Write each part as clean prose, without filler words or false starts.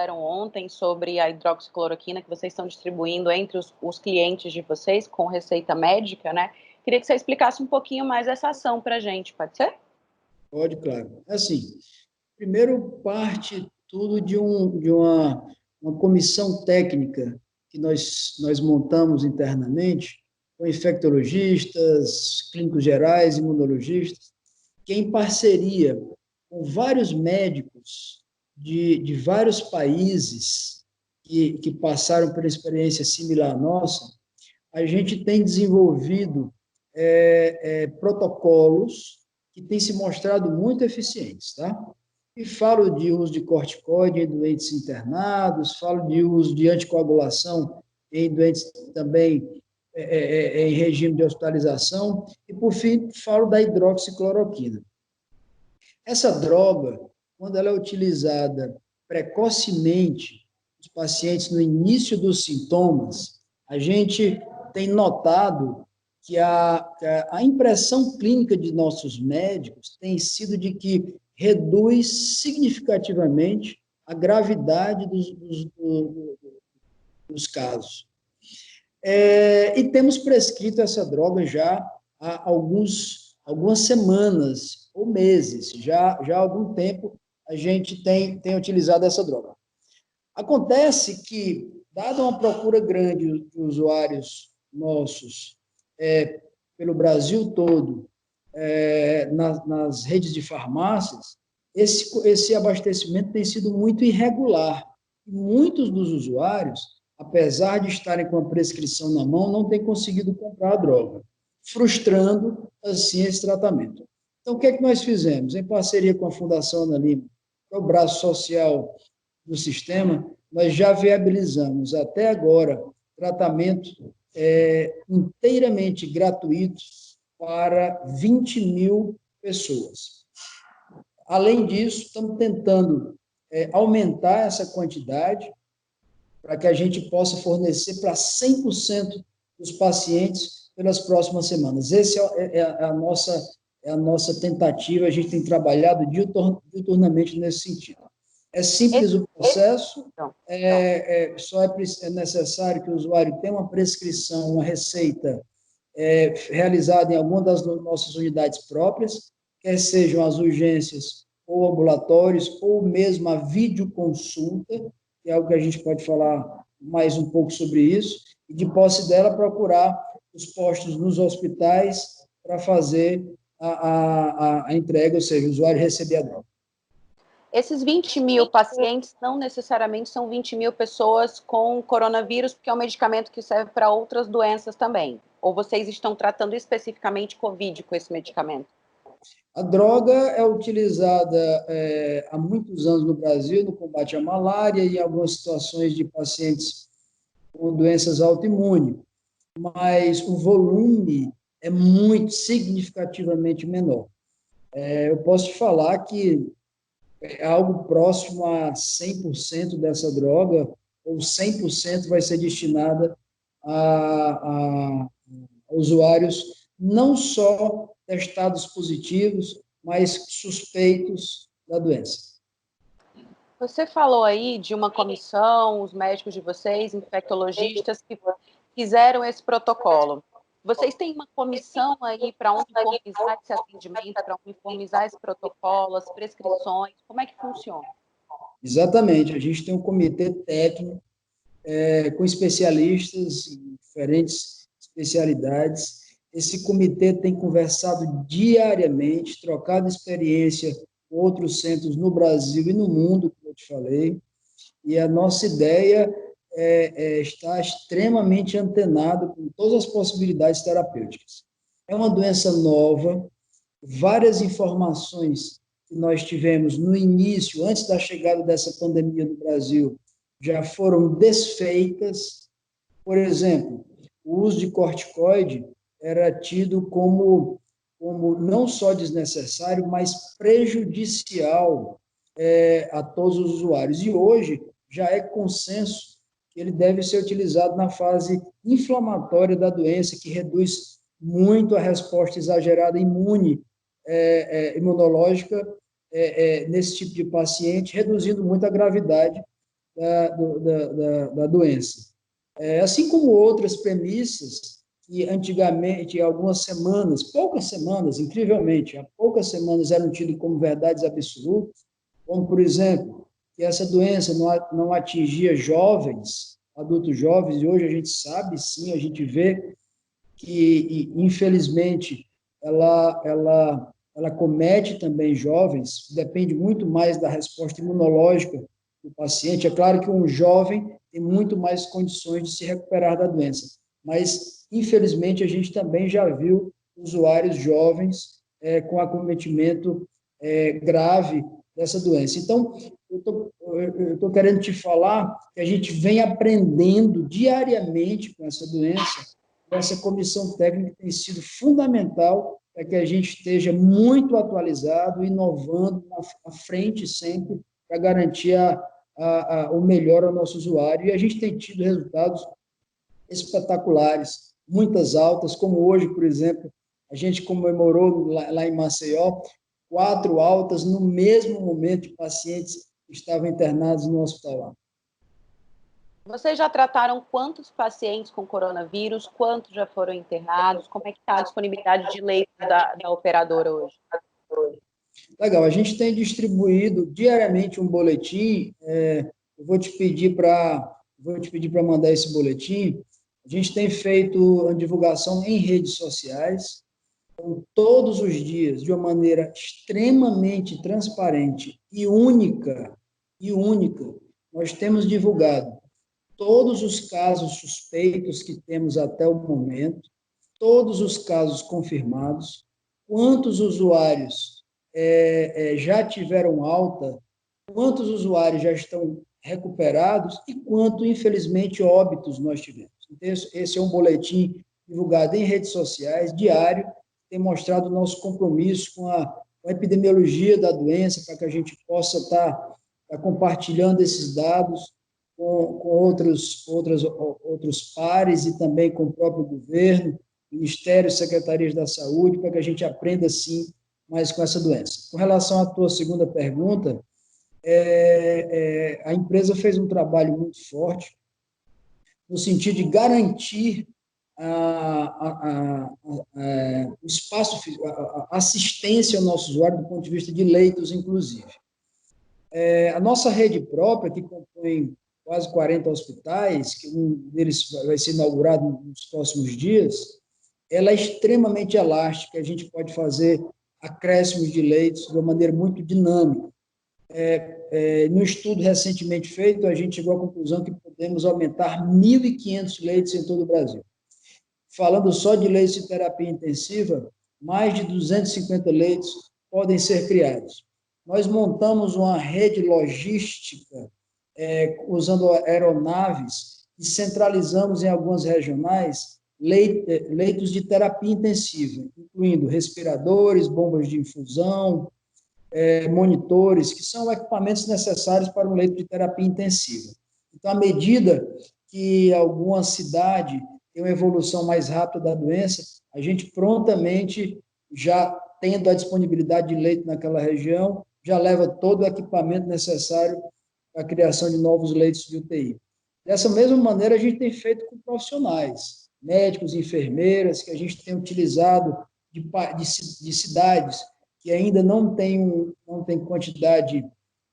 disseram ontem sobre a hidroxicloroquina que vocês estão distribuindo entre os clientes de vocês com receita médica, né? Queria que você explicasse um pouquinho mais essa ação para a gente, pode ser? Pode, claro. Assim, primeiro parte tudo de uma comissão técnica que nós montamos internamente, com infectologistas, clínicos gerais, imunologistas, que em parceria com vários médicos de vários países que passaram por uma experiência similar à nossa, a gente tem desenvolvido protocolos que têm se mostrado muito eficientes, tá? E falo de uso de corticoide em doentes internados, falo de uso de anticoagulação em doentes também em regime de hospitalização, e, por fim, falo da hidroxicloroquina. Essa droga, quando ela é utilizada precocemente, os pacientes no início dos sintomas, a gente tem notado que a impressão clínica de nossos médicos tem sido de que reduz significativamente a gravidade dos casos. E temos prescrito essa droga já há algumas semanas ou meses, já há algum tempo a gente tem utilizado essa droga. Acontece que, dada uma procura grande de usuários nossos pelo Brasil todo, nas redes de farmácias, esse abastecimento tem sido muito irregular. Muitos dos usuários, apesar de estarem com a prescrição na mão, não têm conseguido comprar a droga, frustrando, assim, esse tratamento. Então, o que é que nós fizemos? Em parceria com a Fundação Ana Lima, que é o braço social do sistema, nós já viabilizamos, até agora, tratamento inteiramente gratuito para 20 mil pessoas. Além disso, estamos tentando aumentar essa quantidade para que a gente possa fornecer para 100% dos pacientes pelas próximas semanas. Essa é a nossa tentativa, a gente tem trabalhado diuturnamente nesse sentido. É simples o processo, só é necessário que o usuário tenha uma prescrição, uma receita realizada em alguma das nossas unidades próprias, quer sejam as urgências ou ambulatórios, ou mesmo a videoconsulta, que é algo que a gente pode falar mais um pouco sobre isso, e de posse dela procurar os postos nos hospitais para fazer a entrega, ou seja, o usuário receber a droga. Esses 20 mil pacientes não necessariamente são 20 mil pessoas com coronavírus, porque é um medicamento que serve para outras doenças também. Ou vocês estão tratando especificamente COVID com esse medicamento? A droga é utilizada há muitos anos no Brasil no combate à malária e em algumas situações de pacientes com doenças autoimunes, mas o volume é muito significativamente menor. Eu posso te falar que é algo próximo a 100% dessa droga, ou 100% vai ser destinada a usuários não só testados positivos, mas suspeitos da doença. Você falou aí de uma comissão, os médicos de vocês, infectologistas, que fizeram esse protocolo. Vocês têm uma comissão aí para uniformizar esse atendimento, para uniformizar esse protocolo, as prescrições? Como é que funciona? Exatamente. A gente tem um comitê técnico com especialistas em diferentes especialidades. Esse comitê tem conversado diariamente, trocado experiência com outros centros no Brasil e no mundo, como eu te falei, e a nossa ideia é estar extremamente antenado com todas as possibilidades terapêuticas. É uma doença nova, várias informações que nós tivemos no início, antes da chegada dessa pandemia no Brasil, já foram desfeitas. Por exemplo, o uso de corticoide era tido como não só desnecessário, mas prejudicial a todos os usuários. E hoje já é consenso que ele deve ser utilizado na fase inflamatória da doença, que reduz muito a resposta exagerada imunológica nesse tipo de paciente, reduzindo muito a gravidade da doença. Assim como outras premissas que antigamente, algumas semanas, poucas semanas, incrivelmente, há poucas semanas eram tidas como verdades absolutas, como, por exemplo, que essa doença não atingia jovens, adultos jovens, e hoje a gente sabe, sim, a gente vê que, infelizmente, ela comete também jovens, depende muito mais da resposta imunológica do paciente. É claro que um jovem tem muito mais condições de se recuperar da doença, mas, infelizmente, a gente também já viu usuários jovens com acometimento grave dessa doença. Então, eu estou querendo te falar que a gente vem aprendendo diariamente com essa doença. Essa comissão técnica tem sido fundamental para que a gente esteja muito atualizado, inovando à frente sempre, para garantir o melhor ao nosso usuário. E a gente tem tido resultados espetaculares, muitas altas, como hoje, por exemplo, a gente comemorou lá em Maceió 4 altas no mesmo momento de pacientes que estavam internados no hospital lá. Vocês já trataram quantos pacientes com coronavírus? Quantos já foram internados? Como é que está a disponibilidade de leitos da operadora hoje? Legal, a gente tem distribuído diariamente um boletim. Eu vou te pedir para mandar esse boletim. A gente tem feito a divulgação em redes sociais, então, todos os dias, de uma maneira extremamente transparente e única, nós temos divulgado todos os casos suspeitos que temos até o momento, todos os casos confirmados, quantos usuários já tiveram alta, quantos usuários já estão recuperados e quanto, infelizmente, óbitos nós tivemos. Então, esse é um boletim divulgado em redes sociais, diário, tem mostrado o nosso compromisso com a epidemiologia da doença, para que a gente possa estar compartilhando esses dados com outros pares e também com o próprio governo, Ministério, Secretarias da Saúde, para que a gente aprenda, sim, mais com essa doença. Com relação à tua segunda pergunta, a empresa fez um trabalho muito forte no sentido de garantir o espaço, a assistência ao nosso usuário do ponto de vista de leitos, inclusive. A nossa rede própria, que compõe quase 40 hospitais, que um deles vai ser inaugurado nos próximos dias, ela é extremamente elástica, a gente pode fazer acréscimos de leitos de uma maneira muito dinâmica. No estudo recentemente feito, a gente chegou à conclusão que podemos aumentar 1.500 leitos em todo o Brasil. Falando só de leitos de terapia intensiva, mais de 250 leitos podem ser criados. Nós montamos uma rede logística usando aeronaves e centralizamos em algumas regionais leitos de terapia intensiva, incluindo respiradores, bombas de infusão, monitores, que são equipamentos necessários para um leito de terapia intensiva. Então, à medida que alguma cidade tem uma evolução mais rápida da doença, a gente prontamente, já tendo a disponibilidade de leito naquela região, já leva todo o equipamento necessário para a criação de novos leitos de UTI. Dessa mesma maneira, a gente tem feito com profissionais, médicos, enfermeiras, que a gente tem utilizado de cidades que ainda não tem quantidade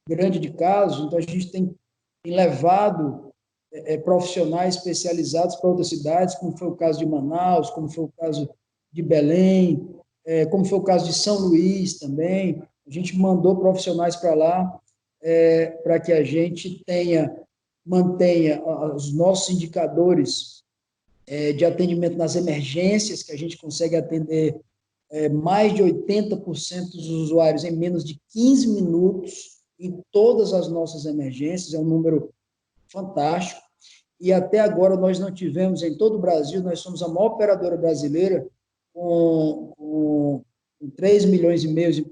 grande de casos, então a gente tem levado profissionais especializados para outras cidades, como foi o caso de Manaus, como foi o caso de Belém, como foi o caso de São Luís também. A gente mandou profissionais para lá para que a gente mantenha os nossos indicadores de atendimento nas emergências, que a gente consegue atender mais de 80% dos usuários em menos de 15 minutos em todas as nossas emergências, é um número fantástico, e até agora nós não tivemos em todo o Brasil, nós somos a maior operadora brasileira com 3 milhões e meio de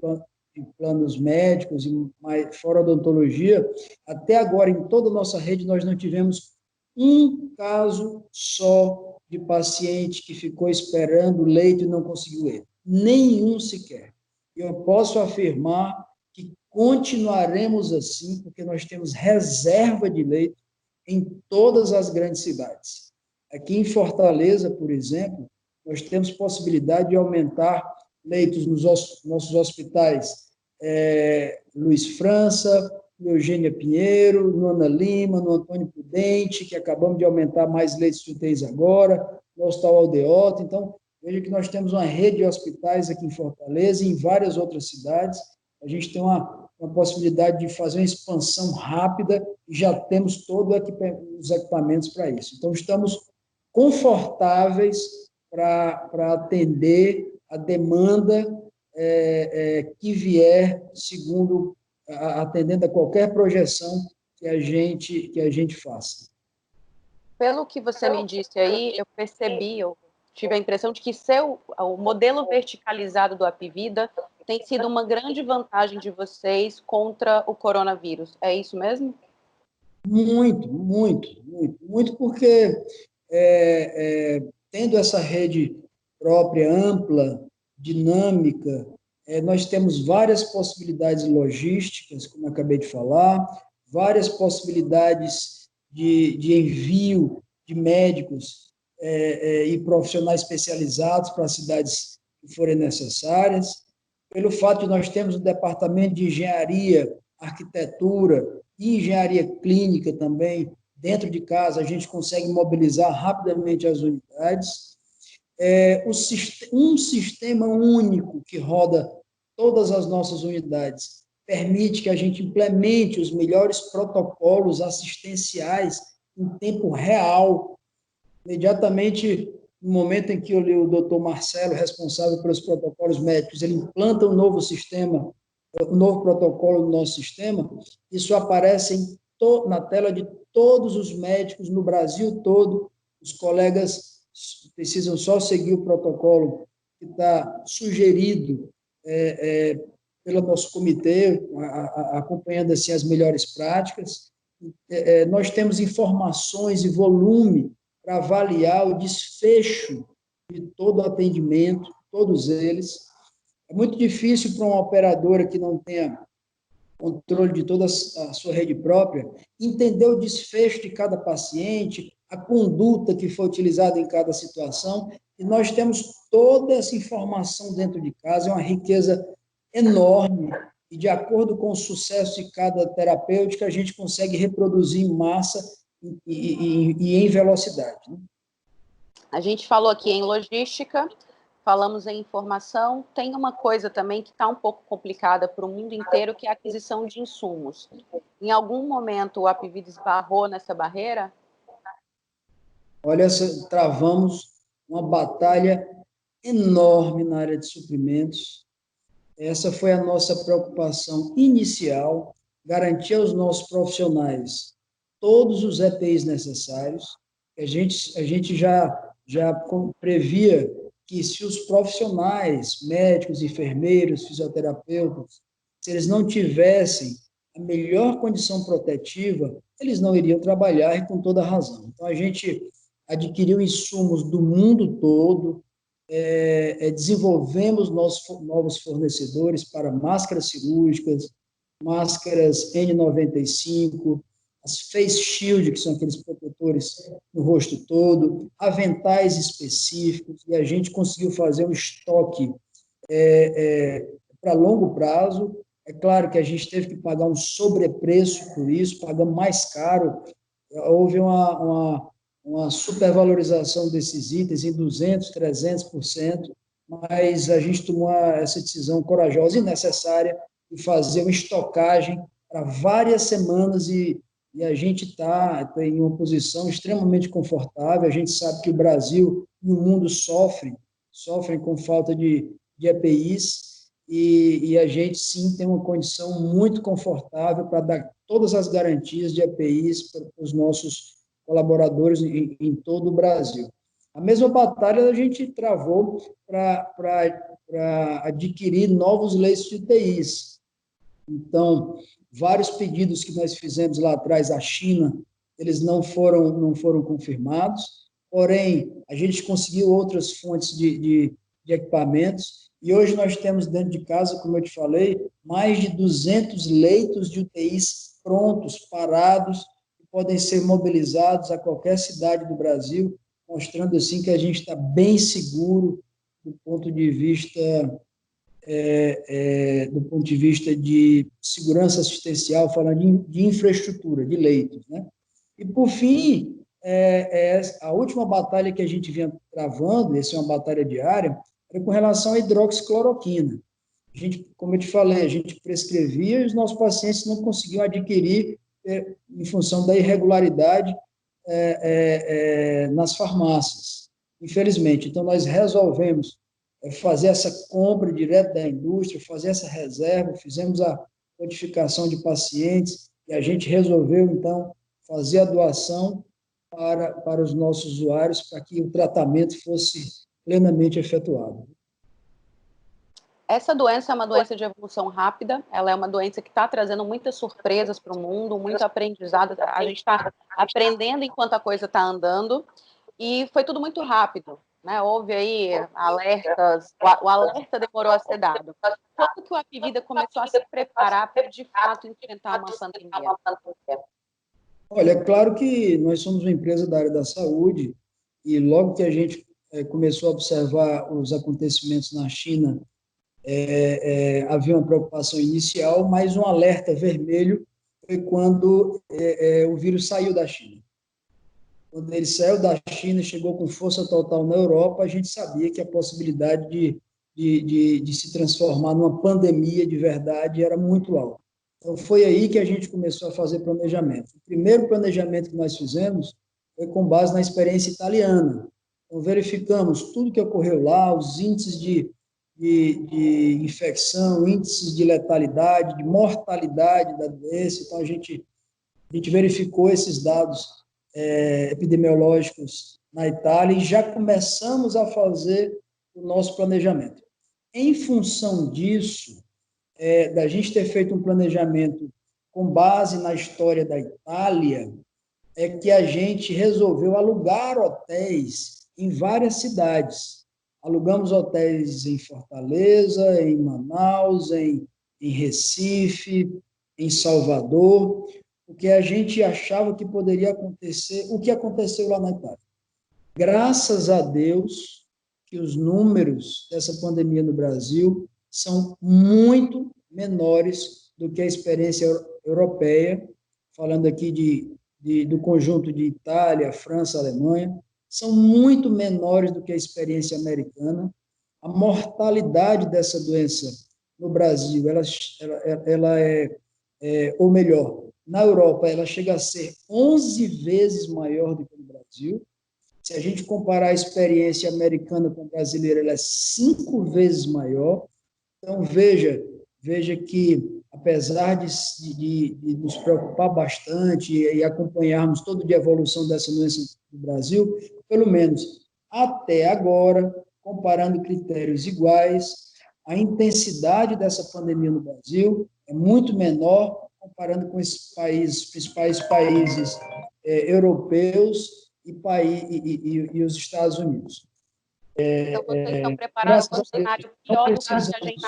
planos médicos, e fora odontologia, até agora em toda a nossa rede nós não tivemos um caso só de paciente que ficou esperando o leito e não conseguiu ele. Nenhum sequer. Eu posso afirmar que continuaremos assim, porque nós temos reserva de leito em todas as grandes cidades. Aqui em Fortaleza, por exemplo, nós temos possibilidade de aumentar leitos nos nossos hospitais Luiz França, no Eugênia Pinheiro, no Ana Lima, no Antônio Prudente, que acabamos de aumentar mais leitos de UTIs agora, no Hospital Aldeota. Então, veja que nós temos uma rede de hospitais aqui em Fortaleza e em várias outras cidades. A gente tem uma possibilidade de fazer uma expansão rápida e já temos todos os equipamentos para isso. Então, estamos confortáveis para atender a demanda que vier, segundo, atendendo a qualquer projeção que a gente faça. Pelo que você me disse aí, eu percebi, eu tive a impressão de que o modelo verticalizado do Apvida tem sido uma grande vantagem de vocês contra o coronavírus. É isso mesmo? Muito, muito, muito, muito, porque tendo essa rede própria, ampla, dinâmica, nós temos várias possibilidades logísticas, como eu acabei de falar, várias possibilidades de envio de médicos e profissionais especializados para as cidades que forem necessárias. Pelo fato de nós termos um departamento de engenharia, arquitetura e engenharia clínica também, dentro de casa, a gente consegue mobilizar rapidamente as unidades. Um sistema único que roda todas as nossas unidades permite que a gente implemente os melhores protocolos assistenciais em tempo real. Imediatamente, no momento em que eu li o doutor Marcelo, responsável pelos protocolos médicos, ele implanta um novo sistema, um novo protocolo no nosso sistema, isso aparece na tela de todos os médicos no Brasil todo. Os colegas precisam só seguir o protocolo que está sugerido pelo nosso comitê, acompanhando assim as melhores práticas. Nós temos informações e volume para avaliar o desfecho de todo o atendimento, todos eles. É muito difícil para uma operadora que não tenha controle de toda a sua rede própria, entender o desfecho de cada paciente, a conduta que foi utilizada em cada situação, e nós temos toda essa informação dentro de casa, é uma riqueza enorme, e de acordo com o sucesso de cada terapêutica, a gente consegue reproduzir em massa e em velocidade. Né? A gente falou aqui em logística, falamos em informação, tem uma coisa também que está um pouco complicada para o mundo inteiro, que é a aquisição de insumos. Em algum momento o Apvida esbarrou nessa barreira? Olha, travamos uma batalha enorme na área de suprimentos. Essa foi a nossa preocupação inicial, garantir aos nossos profissionais todos os EPIs necessários. A gente já previa que se os profissionais, médicos, enfermeiros, fisioterapeutas, se eles não tivessem a melhor condição protetiva, eles não iriam trabalhar, e com toda a razão. Então, a gente adquiriu insumos do mundo todo, desenvolvemos novos fornecedores para máscaras cirúrgicas, máscaras N95, as face shield, que são aqueles protetores no rosto todo, aventais específicos, e a gente conseguiu fazer um estoque para longo prazo. É claro que a gente teve que pagar um sobrepreço por isso, pagamos mais caro, houve uma supervalorização desses itens em 200%, 300%, mas a gente tomou essa decisão corajosa e necessária de fazer uma estocagem para várias semanas e a gente está em uma posição extremamente confortável. A gente sabe que o Brasil e o mundo sofrem com falta de EPIs e a gente, sim, tem uma condição muito confortável para dar todas as garantias de EPIs para os nossos colaboradores em todo o Brasil. A mesma batalha a gente travou para adquirir novos leitos de UTIs. Então, vários pedidos que nós fizemos lá atrás à China, eles não foram confirmados, porém, a gente conseguiu outras fontes de equipamentos E hoje nós temos dentro de casa, como eu te falei, mais de 200 leitos de UTIs prontos, parados, que podem ser mobilizados a qualquer cidade do Brasil, mostrando assim que a gente está bem seguro do ponto de vista de segurança assistencial, falando de infraestrutura, de leitos, né? E, por fim, a última batalha que a gente vinha travando, essa é uma batalha diária, era com relação à hidroxicloroquina. A gente, como eu te falei, a gente prescrevia e os nossos pacientes não conseguiam adquirir em função da irregularidade nas farmácias, infelizmente. Então, nós resolvemos fazer essa compra direto da indústria, fazer essa reserva, fizemos a notificação de pacientes e a gente resolveu, então, fazer a doação para os nossos usuários, para que o tratamento fosse plenamente efetuado. Essa doença é uma doença de evolução rápida, ela é uma doença que está trazendo muitas surpresas para o mundo, muito aprendizado, a gente está aprendendo enquanto a coisa está andando, e foi tudo muito rápido, né? Houve aí alertas, o alerta demorou a ser dado. Quando que o Apvida começou a se preparar para, de fato, enfrentar uma pandemia? Olha, é claro que nós somos uma empresa da área da saúde, e logo que a gente começou a observar os acontecimentos na China, havia uma preocupação inicial, mas um alerta vermelho foi quando o vírus saiu da China. Quando ele saiu da China e chegou com força total na Europa, a gente sabia que a possibilidade de se transformar numa pandemia de verdade era muito alta. Então, foi aí que a gente começou a fazer planejamento. O primeiro planejamento que nós fizemos foi com base na experiência italiana. Então, verificamos tudo que ocorreu lá, os índices de infecção, índices de letalidade, de mortalidade da doença. Então, a gente verificou esses dados epidemiológicos na Itália e já começamos a fazer o nosso planejamento. Em função disso, da gente ter feito um planejamento com base na história da Itália, é que a gente resolveu alugar hotéis em várias cidades. Alugamos hotéis em Fortaleza, em Manaus, em Recife, em Salvador, porque a gente achava que poderia acontecer o que aconteceu lá na Itália. Graças a Deus que os números dessa pandemia no Brasil são muito menores do que a experiência europeia, falando aqui do conjunto de Itália, França, Alemanha, são muito menores do que a experiência americana. A mortalidade dessa doença no Brasil, ela ou melhor, na Europa, ela chega a ser 11 vezes maior do que no Brasil. Se a gente comparar a experiência americana com a brasileira, ela é 5 vezes maior. Então, veja que, apesar de nos preocupar bastante e acompanharmos todo dia a evolução dessa doença no Brasil, pelo menos até agora, comparando critérios iguais, a intensidade dessa pandemia no Brasil é muito menor comparando com esses principais países europeus e os Estados Unidos. Então, vocês estão preparados para um cenário pior do que o que a gente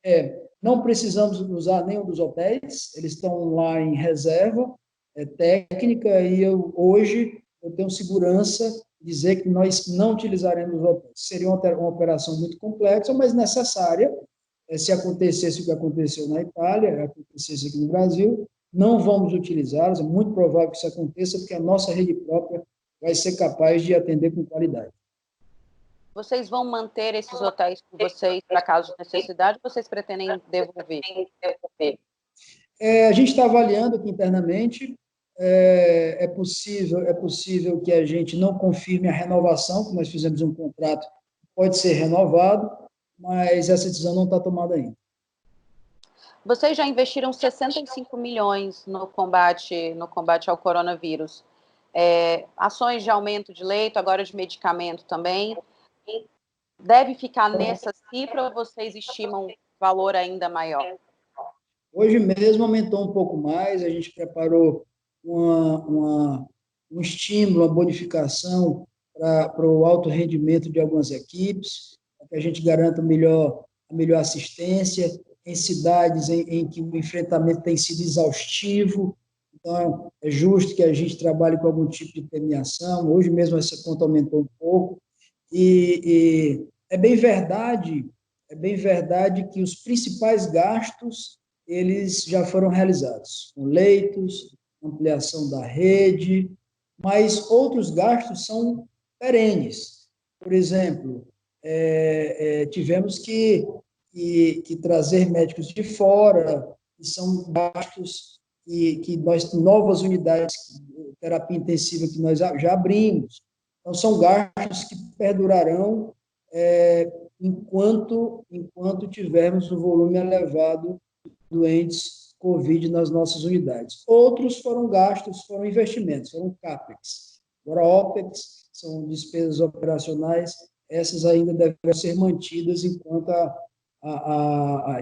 tem. Não precisamos usar nenhum dos hotéis, eles estão lá em reserva técnica, e hoje eu tenho segurança de dizer que nós não utilizaremos os hotéis. Seria uma operação muito complexa, mas necessária. Se acontecesse o que aconteceu na Itália, acontecesse aqui no Brasil, não vamos utilizá-los, é muito provável que isso aconteça, porque a nossa rede própria vai ser capaz de atender com qualidade. Vocês vão manter esses hotéis com vocês para caso de necessidade, ou vocês pretendem devolver? A gente está avaliando aqui internamente, é possível que a gente não confirme a renovação, que nós fizemos um contrato, pode ser renovado, mas essa decisão não está tomada ainda. Vocês já investiram 65 milhões no combate ao coronavírus. Ações de aumento de leito, agora de medicamento também. Deve ficar nessa cifra ou vocês estimam valor ainda maior? Hoje mesmo aumentou um pouco mais, a gente preparou um estímulo, uma bonificação para o alto rendimento de algumas equipes. que a gente garanta a melhor assistência, em cidades em que o enfrentamento tem sido exaustivo. Então, é justo que a gente trabalhe com algum tipo de premiação. Hoje mesmo essa conta aumentou um pouco. E é bem verdade que os principais gastos eles já foram realizados, com leitos, ampliação da rede, mas outros gastos são perenes. Por exemplo, tivemos que trazer médicos de fora, que são gastos que nós, novas unidades de terapia intensiva que nós já abrimos. Então, são gastos que perdurarão enquanto tivermos um volume elevado de doentes COVID nas nossas unidades. Outros foram gastos, foram investimentos, foram CAPEX. Agora, OPEX são despesas operacionais, essas ainda devem ser mantidas enquanto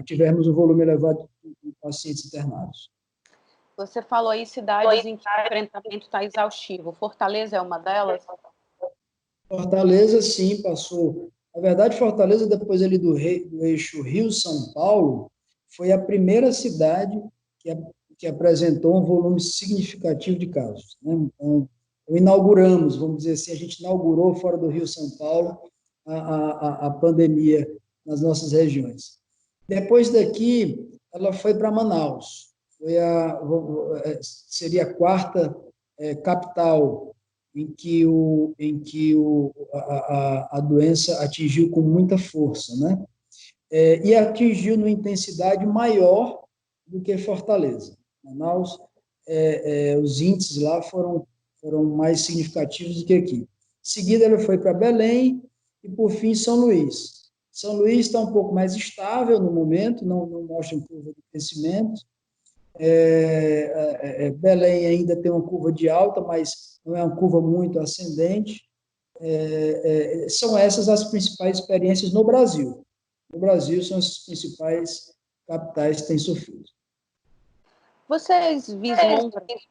tivermos um volume elevado de pacientes internados. Você falou aí cidades em que o enfrentamento está exaustivo. Fortaleza é uma delas? Fortaleza, sim, passou. Na verdade, Fortaleza, depois ali do eixo Rio-São Paulo, foi a primeira cidade que apresentou um volume significativo de casos, né? Então, inauguramos, vamos dizer assim, a gente inaugurou fora do Rio-São Paulo a pandemia nas nossas regiões. Depois daqui, ela foi para Manaus. Seria a quarta capital a doença atingiu com muita força, né? E atingiu numa intensidade maior do que Fortaleza. Manaus, os índices lá foram mais significativos do que aqui. Em seguida, ela foi para Belém e, por fim, São Luís. São Luís está um pouco mais estável no momento, não mostra curva de crescimento. Belém ainda tem uma curva de alta, mas não é uma curva muito ascendente. São essas as principais experiências no Brasil. No Brasil, são as principais capitais que têm sofrido. Vocês vislumbram,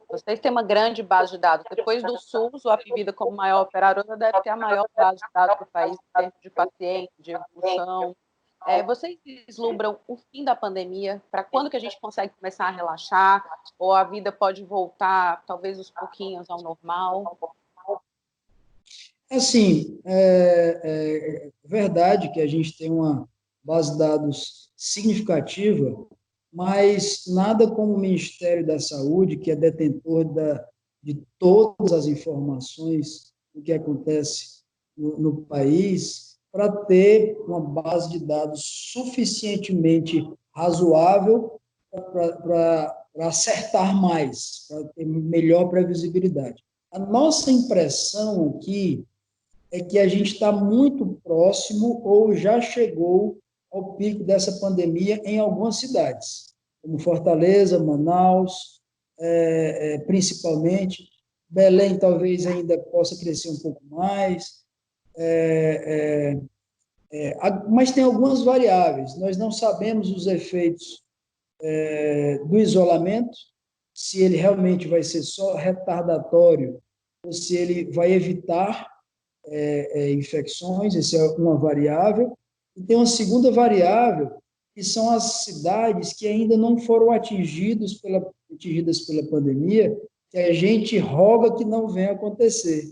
vocês têm uma grande base de dados. Depois do SUS, o Apvida, como maior operadora, deve ter a maior base de dados do país em termos de pacientes, de evolução. Vocês vislumbram o fim da pandemia? Para quando que a gente consegue começar a relaxar? Ou a vida pode voltar, talvez, aos pouquinhos ao normal? Assim, verdade que a gente tem uma base de dados significativa, mas nada como o Ministério da Saúde, que é detentor de todas as informações do que acontece no país, para ter uma base de dados suficientemente razoável para acertar mais, para ter melhor previsibilidade. A nossa impressão aqui é que a gente está muito próximo ou já chegou ao pico dessa pandemia em algumas cidades, como Fortaleza, Manaus, principalmente. Belém talvez ainda possa crescer um pouco mais, mas tem algumas variáveis. Nós não sabemos os efeitos do isolamento, se ele realmente vai ser só retardatório ou se ele vai evitar infecções, essa é uma variável. E tem uma segunda variável, que são as cidades que ainda não foram atingidas pela pandemia, que a gente roga que não venha acontecer.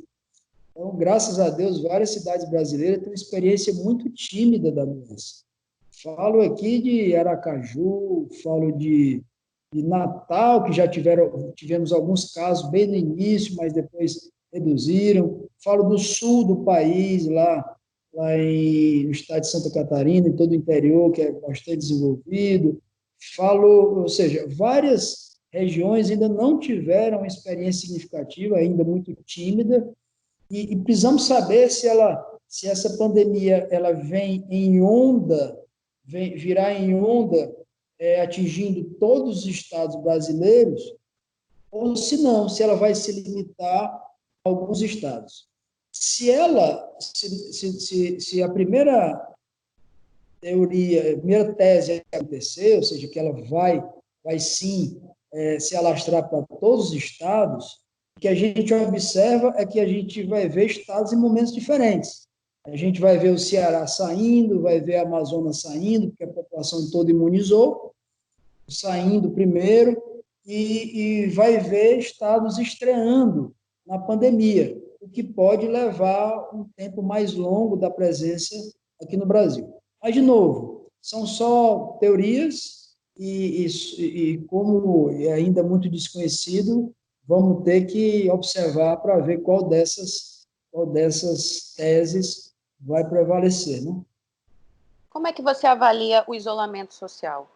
Então, graças a Deus, várias cidades brasileiras têm uma experiência muito tímida da doença. Falo aqui de Aracaju, falo de Natal, que já tivemos alguns casos bem no início, mas depois reduziram. Falo do sul do país, lá no estado de Santa Catarina, em todo o interior, que é bastante desenvolvido. Ou seja, várias regiões ainda não tiveram uma experiência significativa, ainda muito tímida, e precisamos saber se essa pandemia ela vem em onda, virá em onda, atingindo todos os estados brasileiros, ou se ela vai se limitar a alguns estados. Se a primeira teoria, a primeira tese acontecer, ou seja, que ela vai sim se alastrar para todos os estados, o que a gente observa é que a gente vai ver estados em momentos diferentes. A gente vai ver o Ceará saindo, vai ver a Amazonas saindo, porque a população toda imunizou, saindo primeiro, e vai ver estados estreando na pandemia, o que pode levar um tempo mais longo da presença aqui no Brasil. Mas, de novo, são só teorias e como é ainda muito desconhecido, vamos ter que observar para ver qual dessas teses vai prevalecer, né? Como é que você avalia o isolamento social?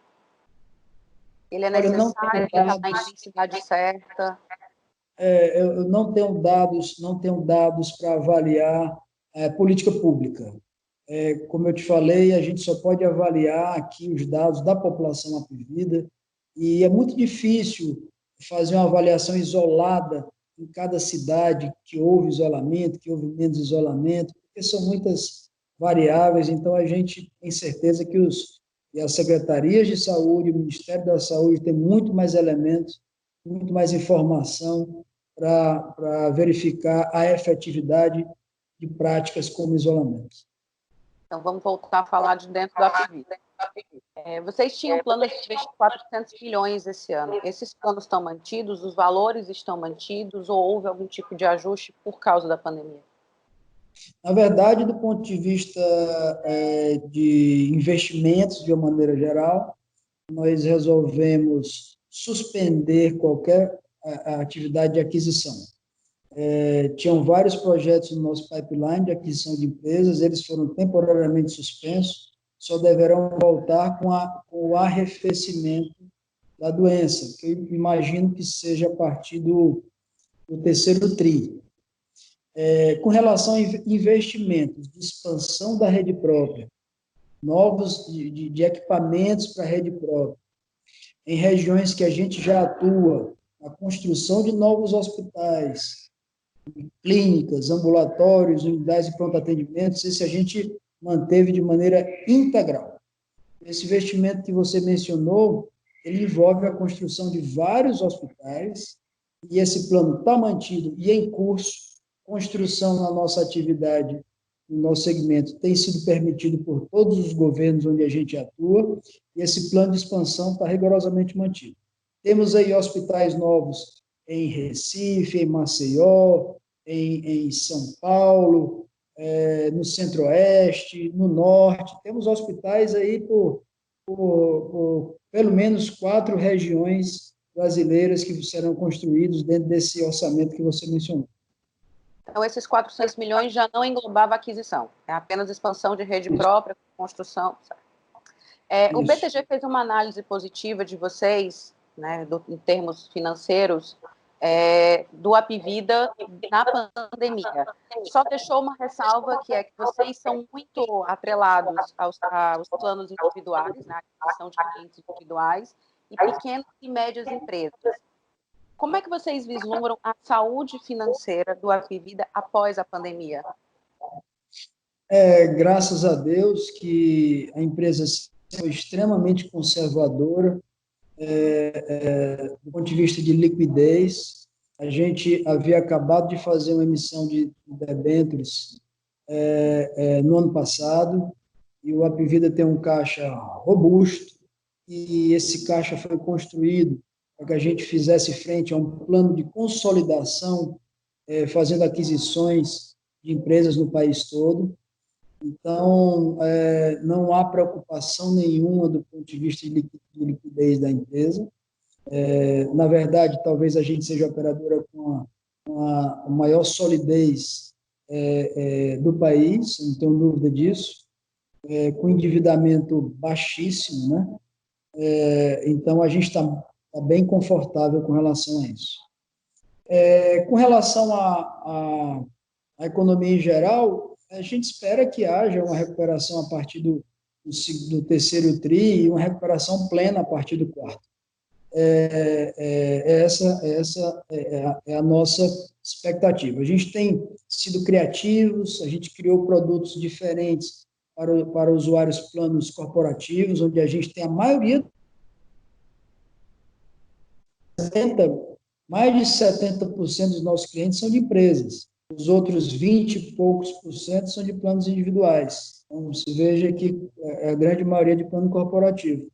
Ele é Olha, necessário, ele está na intensidade certa? Eu não tenho dados para avaliar política pública. Como eu te falei, a gente só pode avaliar aqui os dados da população ativida e é muito difícil fazer uma avaliação isolada em cada cidade que houve isolamento, que houve menos isolamento, porque são muitas variáveis, então a gente tem certeza que as secretarias de saúde, o Ministério da Saúde tem muito mais elementos, muito mais informação para verificar a efetividade de práticas como isolamento. Então, vamos voltar a falar de dentro da Apivida. Vocês tinham planos de investir 400 milhões esse ano. Esses planos estão mantidos? Os valores estão mantidos? Ou houve algum tipo de ajuste por causa da pandemia? Na verdade, do ponto de vista de investimentos, de uma maneira geral, nós resolvemos suspender qualquer atividade de aquisição. Tinham vários projetos no nosso pipeline de aquisição de empresas, eles foram temporariamente suspensos, só deverão voltar com o arrefecimento da doença, que eu imagino que seja a partir do terceiro tri. Com relação a investimentos de expansão da rede própria, novos de equipamentos para a rede própria, em regiões que a gente já atua, a construção de novos hospitais, clínicas, ambulatórios, unidades de pronto atendimento, esse a gente manteve de maneira integral. Esse investimento que você mencionou, ele envolve a construção de vários hospitais, e esse plano está mantido e em curso. Construção na nossa atividade, no nosso segmento, tem sido permitido por todos os governos onde a gente atua, e esse plano de expansão está rigorosamente mantido. Temos aí hospitais novos em Recife, em Maceió, em São Paulo, no Centro-Oeste, no Norte. Temos hospitais aí por pelo menos 4 regiões brasileiras que serão construídos dentro desse orçamento que você mencionou. Então, esses 400 milhões já não englobava aquisição, é apenas expansão de rede própria, construção. O BTG fez uma análise positiva de vocês, né, em termos financeiros, do Apivida na pandemia. Só deixou uma ressalva, que é que vocês são muito atrelados aos planos individuais, né, a aquisição de clientes individuais, e pequenas e médias empresas. Como é que vocês vislumbram a saúde financeira do Apivida após a pandemia? Graças a Deus que a empresa foi extremamente conservadora do ponto de vista de liquidez. A gente havia acabado de fazer uma emissão de debêntures no ano passado, e o Apivida tem um caixa robusto, e esse caixa foi construído para que a gente fizesse frente a um plano de consolidação, fazendo aquisições de empresas no país todo. Então, não há preocupação nenhuma do ponto de vista de liquidez da empresa. Na verdade, talvez a gente seja a operadora com a maior solidez do país, não tenho dúvida disso, com endividamento baixíssimo, né? Então, a gente está bem confortável com relação a isso. Com relação à economia em geral, a gente espera que haja uma recuperação a partir do terceiro tri e uma recuperação plena a partir do quarto. Essa é a nossa expectativa. A gente tem sido criativos, a gente criou produtos diferentes para usuários planos corporativos, onde a gente tem a maioria, mais de 70% dos nossos clientes são de empresas. os outros 20 e poucos por cento são de planos individuais. Então, se veja que a grande maioria de plano corporativo.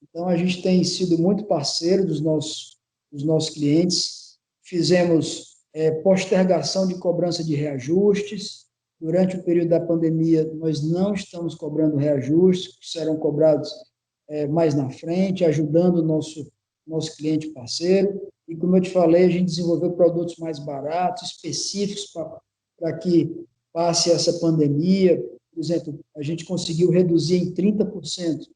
Então, a gente tem sido muito parceiro dos nossos clientes, fizemos postergação de cobrança de reajustes. Durante o período da pandemia, nós não estamos cobrando reajustes, que serão cobrados mais na frente, ajudando o nosso cliente parceiro. E, como eu te falei, a gente desenvolveu produtos mais baratos, específicos para que passe essa pandemia. Por exemplo, a gente conseguiu reduzir em 30%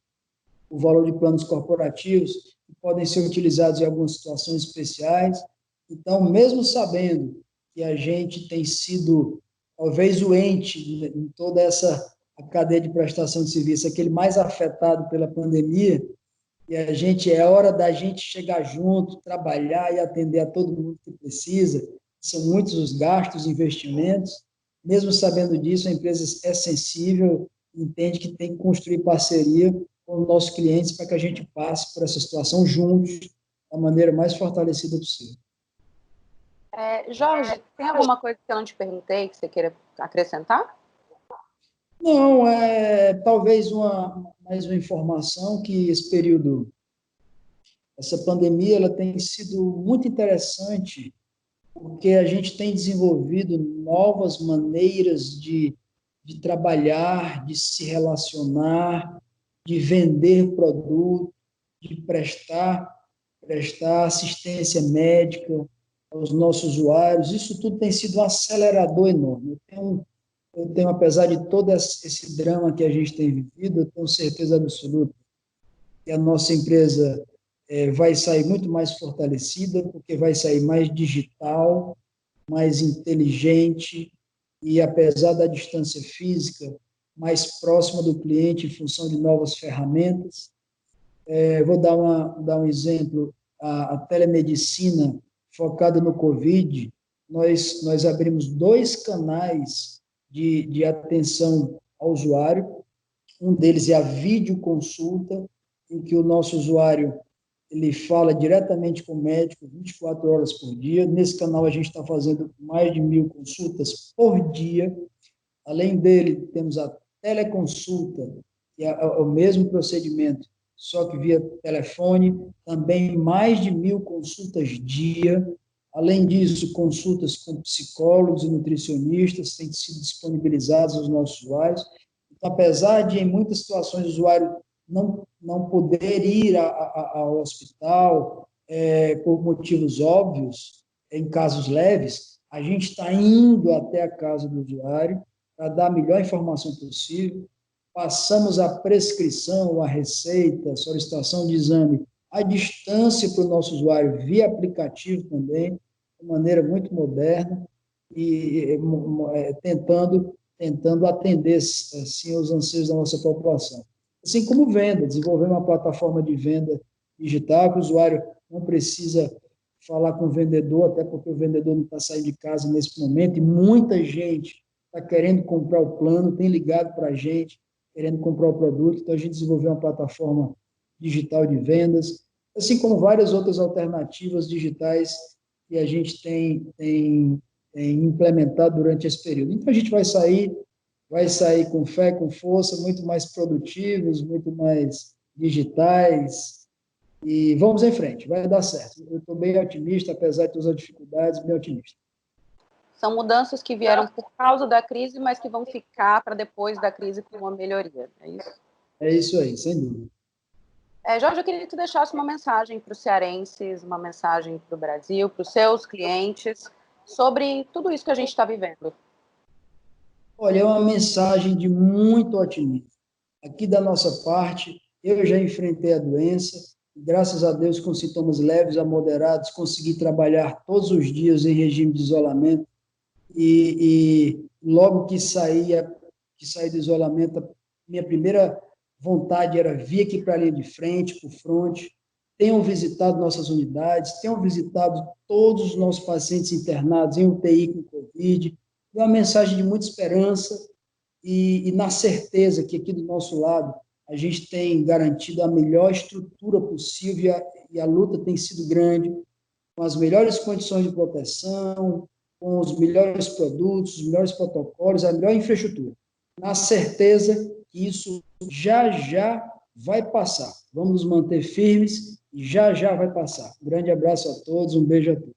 o valor de planos corporativos, que podem ser utilizados em algumas situações especiais. Então, mesmo sabendo que a gente tem sido, talvez, o ente em toda essa a cadeia de prestação de serviço, aquele mais afetado pela pandemia, e a gente, é hora da gente chegar junto, trabalhar e atender a todo mundo que precisa. São muitos os gastos, investimentos. Mesmo sabendo disso, a empresa é sensível, entende que tem que construir parceria com os nossos clientes para que a gente passe por essa situação juntos, da maneira mais fortalecida possível. Jorge, tem alguma coisa que eu não te perguntei que você queira acrescentar? Não, talvez mais uma informação que esse período, essa pandemia, ela tem sido muito interessante, porque a gente tem desenvolvido novas maneiras de trabalhar, de se relacionar, de vender produto, de prestar assistência médica aos nossos usuários. Isso tudo tem sido um acelerador enorme. Eu tenho, apesar de todo esse drama que a gente tem vivido, eu tenho certeza absoluta que a nossa empresa vai sair muito mais fortalecida, porque vai sair mais digital, mais inteligente e, apesar da distância física, mais próxima do cliente em função de novas ferramentas. Vou dar um exemplo, a telemedicina focada no Covid, nós abrimos 2 canais de atenção ao usuário. Um deles é a videoconsulta, em que o nosso usuário ele fala diretamente com o médico 24 horas por dia. Nesse canal, a gente está fazendo mais de 1.000 consultas por dia. Além dele, temos a teleconsulta, que é o mesmo procedimento, só que via telefone, também mais de 1.000 consultas dia. Além disso, consultas com psicólogos e nutricionistas têm sido disponibilizadas aos nossos usuários. Então, apesar de, em muitas situações, o usuário não poder ir ao hospital por motivos óbvios, em casos leves, a gente está indo até a casa do usuário para dar a melhor informação possível. Passamos a prescrição, a receita, a solicitação de exame à distância para o nosso usuário, via aplicativo também, de maneira muito moderna, e tentando atender, assim, os anseios da nossa população. Assim como venda, desenvolver uma plataforma de venda digital, que o usuário não precisa falar com o vendedor, até porque o vendedor não está saindo de casa nesse momento, e muita gente está querendo comprar o plano, tem ligado para a gente, querendo comprar o produto. Então, a gente desenvolveu uma plataforma digital de vendas, assim como várias outras alternativas digitais que a gente tem implementado durante esse período. Então, a gente vai sair com fé, com força, muito mais produtivos, muito mais digitais, e vamos em frente, vai dar certo. Eu estou bem otimista, apesar de todas as dificuldades, bem otimista. São mudanças que vieram por causa da crise, mas que vão ficar para depois da crise com uma melhoria, é isso? É isso aí, sem dúvida. Jorge, eu queria que tu deixasse uma mensagem para os cearenses, uma mensagem para o Brasil, para os seus clientes, sobre tudo isso que a gente está vivendo. Olha, é uma mensagem de muito otimismo. Aqui da nossa parte, eu já enfrentei a doença, e, graças a Deus, com sintomas leves a moderados, consegui trabalhar todos os dias em regime de isolamento, e logo que saí do isolamento, minha primeira vontade era vir aqui para a linha de frente, para o front. Tenham visitado nossas unidades, tenham visitado todos os nossos pacientes internados em UTI com Covid. É uma mensagem de muita esperança e na certeza que aqui do nosso lado a gente tem garantido a melhor estrutura possível, e a luta tem sido grande, com as melhores condições de proteção, com os melhores produtos, os melhores protocolos, a melhor infraestrutura, na certeza que isso já vai passar. Vamos nos manter firmes e já vai passar. Um grande abraço a todos, um beijo a todos.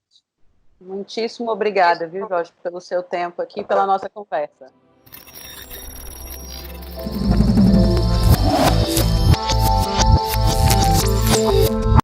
Muitíssimo obrigada, viu, Jorge, pelo seu tempo aqui, pela nossa conversa.